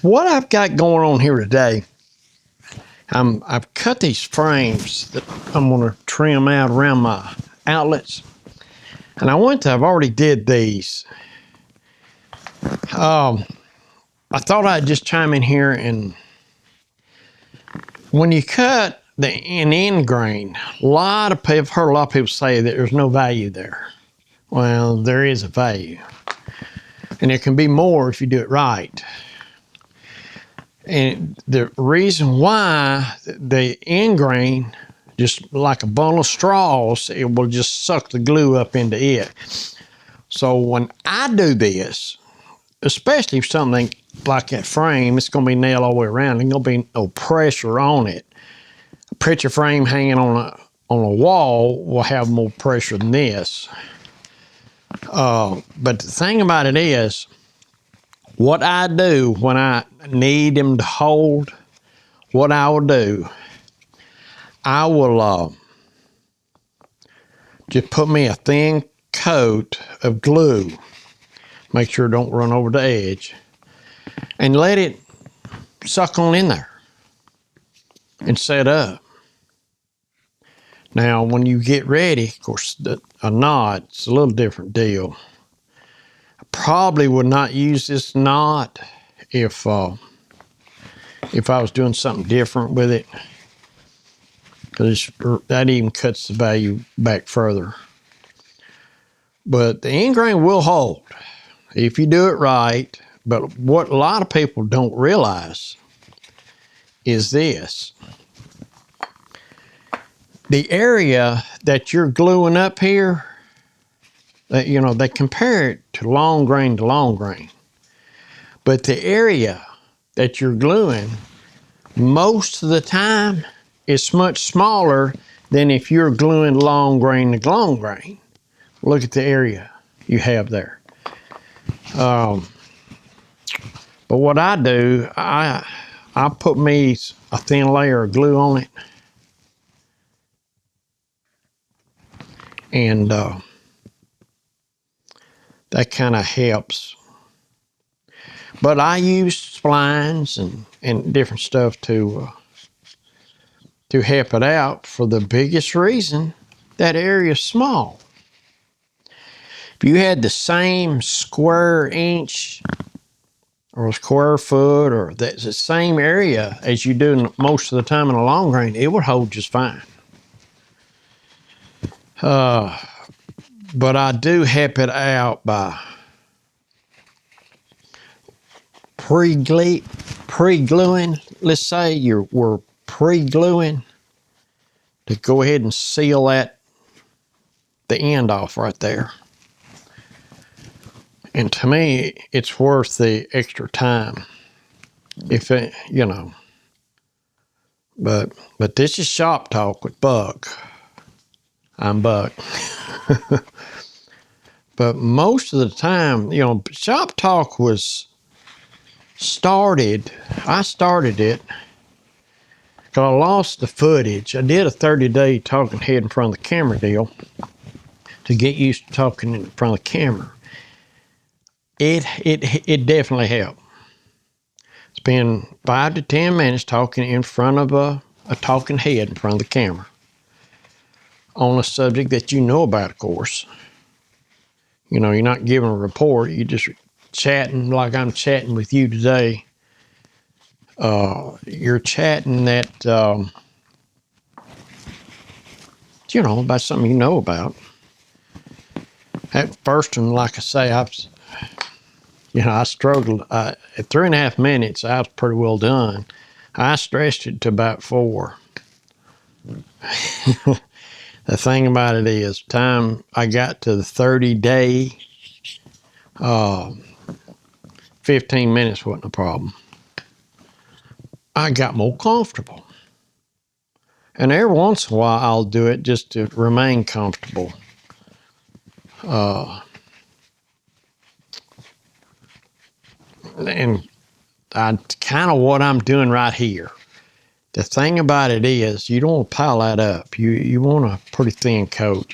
What I've got going on here today, I've cut these frames that I'm going to trim out around my outlets. And I've already did these. I thought I'd just chime in here, and when you cut an end grain, I've heard a lot of people say that there's no value there. Well, there is a value. And there can be more if you do it right. And the reason why the end grain, just like a bundle of straws, it will just suck the glue up into it. So when I do this, especially if something like that frame, it's going to be nailed all the way around. There's going to be no pressure on it. A picture frame hanging on a wall will have more pressure than this. But the thing about it is, what I do when I need them to hold, what I will do, I will just put me a thin coat of glue, make sure it don't run over the edge, and let it suck on in there and set up. Now, when you get ready, of course, a knot, it's a little different deal. I probably would not use this knot if I was doing something different with it, because that even cuts the value back further. But the end grain will hold if you do it right. But what a lot of people don't realize is this. The area that you're gluing up here, they compare it to long grain. But the area that you're gluing, most of the time, is much smaller than if you're gluing long grain to long grain. Look at the area you have there. But what I do, I put me a thin layer of glue on it. And that kind of helps. But I use splines and different stuff to help it out, for the biggest reason, that area is small. If you had the same square inch or square foot or the same area as you do most of the time in a long grain, it would hold just fine. But I do help it out by pre-gluing. Let's say we're pre-gluing to go ahead and seal the end off right there. And to me, it's worth the extra time. But this is Shop Talk with Buck. I'm Buck. But most of the time, Shop Talk was started. I started it because I lost the footage. I did a 30-day talking head in front of the camera deal to get used to talking in front of the camera. It definitely helped. Spend 5 to 10 minutes talking in front of a talking head in front of the camera on a subject that you know about, of course. You're not giving a report. You're just chatting like I'm chatting with you today. You're chatting that, about something you know about. At first, and like I say, I struggled. At 3.5 minutes, I was pretty well done. I stretched it to about 4. The thing about it is, time I got to the 30-day, 15 minutes wasn't a problem. I got more comfortable. And every once in a while, I'll do it just to remain comfortable. And kind of what I'm doing right here. The thing about it is, you don't want to pile that up. You want a pretty thin coat.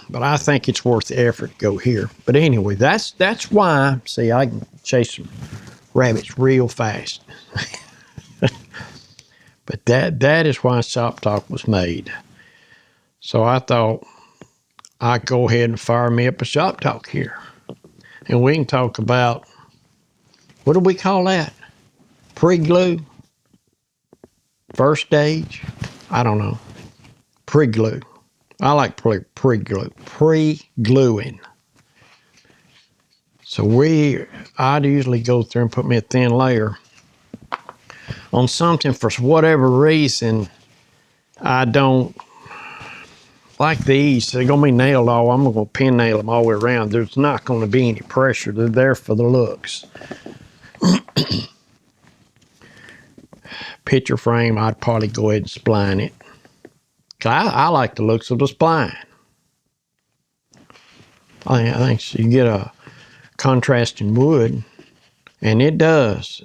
But I think it's worth the effort to go here. But anyway, that's why, see, I can chase some rabbits real fast. But that is why Shop Talk was made. So I thought I'd go ahead and fire me up a Shop Talk here. And we can talk about, what do we call that? Pre-glue? First stage? I don't know. Pre-glue. I like pre-glue. Pre-gluing. So I'd usually go through and put me a thin layer on something. For whatever reason, I don't like these. They're going to be nailed all. I'm going to pin nail them all the way around. There's not going to be any pressure. They're there for the looks. Picture frame, I'd probably go ahead and spline it. I like the looks of the spline. I think so. You get a contrasting wood, and it does.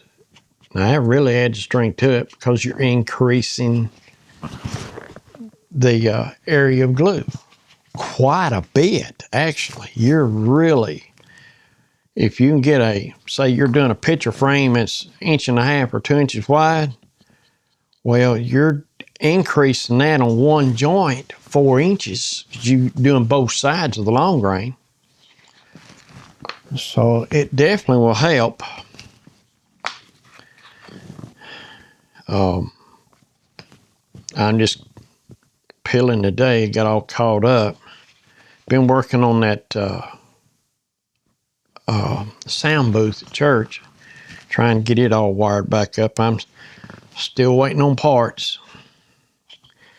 Now, that really adds strength to it because you're increasing the area of glue quite a bit, actually. You're really, if you can get say you're doing a picture frame that's 1.5 or 2 inches wide, well, you're increasing that on one joint 4 inches because you're doing both sides of the long grain. So it definitely will help. I'm just peeling today, got all caught up. Been working on that sound booth at church, trying to get it all wired back up. I'm still waiting on parts.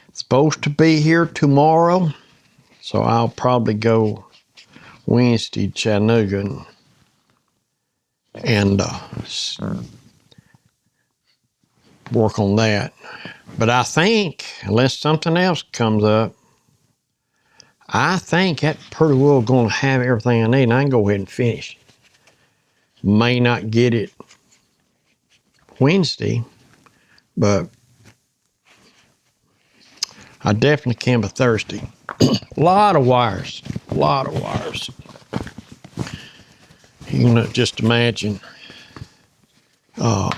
It's supposed to be here tomorrow, so I'll probably go Wednesday to Chattanooga and work on that. But I think, unless something else comes up, I think that's pretty well going to have everything I need, and I can go ahead and finish. May not get it Wednesday, but I definitely can by Thursday. A lot of wires. You can just imagine all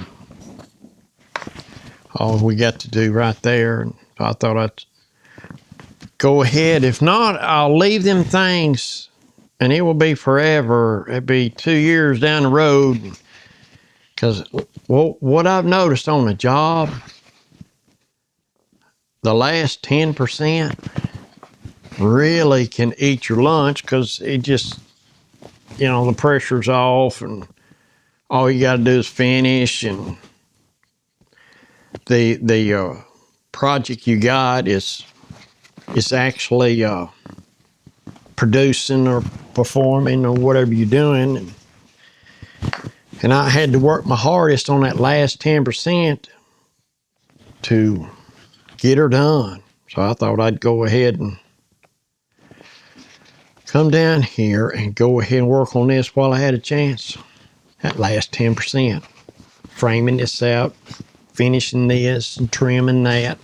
we got to do right there. And I thought I'd go ahead. If not, I'll leave them things and it will be forever. It'll be 2 years down the road. Because what I've noticed on a job, the last 10% really can eat your lunch because it just, the pressure's off and all you got to do is finish, and the project you got is actually producing or performing or whatever you're doing. And I had to work my hardest on that last 10% to get her done. So I thought I'd go ahead and come down here and go ahead and work on this while I had a chance. That last 10%. Framing this out, finishing this, and trimming that.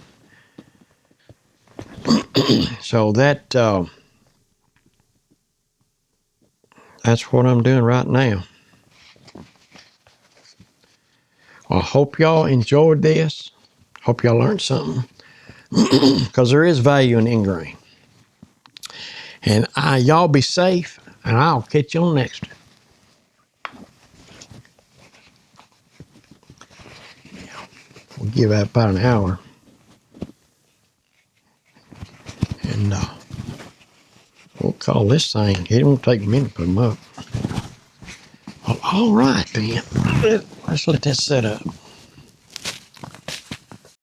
So that's what I'm doing right now. Well, I hope y'all enjoyed this. Hope y'all learned something. Because there is value in ingrain. And y'all be safe, and I'll catch you on the next one. We'll give that about an hour. And we'll call this thing. It won't take a minute to put them up. Well, all right, then. Let's let that set up.